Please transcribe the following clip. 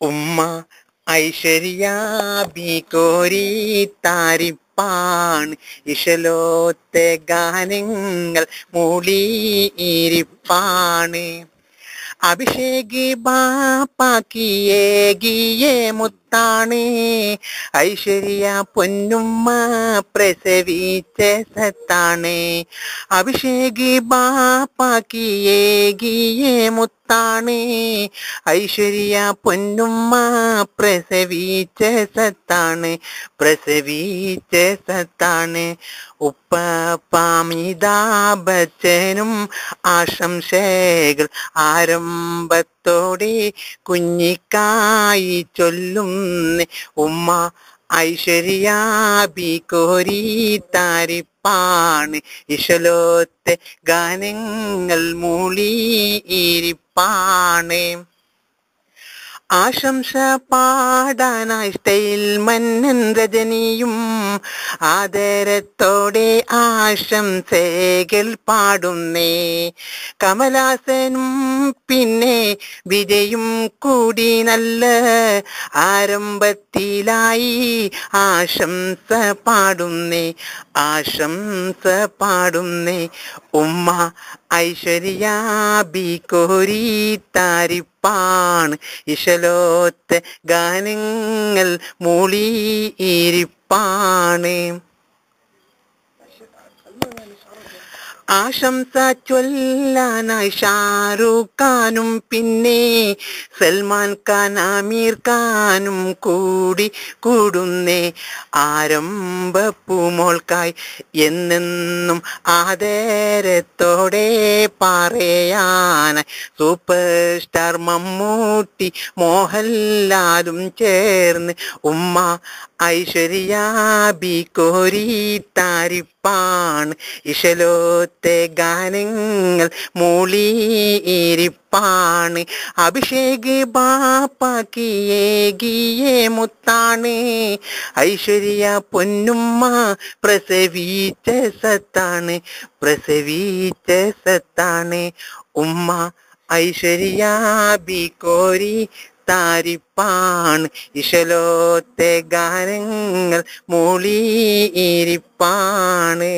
ഉമ്മ ഐശ്വര്യ ബികോരി താരിപ്പാണ് ഇശലോത്തെ ഗാനങ്ങൾ മൂളിയിരിപ്പാണ് അഭിഷേകി ബാപ്പാക്കിയേകിയേ മുത്താണ് ഐശ്വര്യ പൊന്നുമ്മ പ്രസവിച്ച സത്താണ് അഭിഷേകി ബാപ്പാക്കിയേകിയേ മുത്താണ് ഐശ്വര്യ പൊന്നുമ്മ പ്രസവിച്ച സത്താണ് പ്രസവിച്ച സത്താണ് ഉപ്പ ബച്ചനും ആശംസകൾ ആരംഭത്തോടെ കുഞ്ഞിക്കായി ചൊല്ലുന്ന ഉമ്മ ഐശ്വര്യ ബികോരി താരിപ്പാണ് ഇശലോത്തെ ഗാനങ്ങൾ മൂളിയിരിപ്പാണ് ആശംസ പാടാനായി സ്റ്റൈൽ മന്നൻ രജനിയും ആദരത്തോടെ ആശംസകൾ പാടുന്നേ കമലാസനും പിന്നെ വിജയും കൂടി നല്ല ആരംഭത്തിലായി ആശംസ പാടുന്നേ ഉമ്മ ഐശ്വര്യ ബികോരി താരിപ്പാണ് ഇശലോത്തെ ഗാനങ്ങൾ മൂളിയിരിപ്പാണ് ആശംസ ചൊല്ലാനായി ഷാരൂഖ് ഖാനും പിന്നെ സൽമാൻ ഖാൻ ആമീർ ഖാനും കൂടി കൂടുന്നേ ആരംഭപ്പൂമോൾക്കായി എന്നെന്നും ആദരത്തോടെ പറയാനായി സൂപ്പർ സ്റ്റാർ മമ്മൂട്ടി മോഹൻലാലും ചേർന്ന് ഉമ്മ ഐശ്വര്യ ബികോരി താരിപ്പാണ് ഇശലോത്തെ ഗാനങ്ങൾ മൂളിയിരിപ്പാണ് അഭിഷേക് ബാപ്പാക്കിയേകിയേ മുത്താണ് ഐശ്വര്യ പൊന്നുമ്മ പ്രസവിച്ച സത്താണ് ഉമ്മ ഐശ്വര്യ ബികോരി താരിപ്പാണ് ഇശലോത്തെ ഗാനങ്ങൾ മൂളിയിരിപ്പാണ്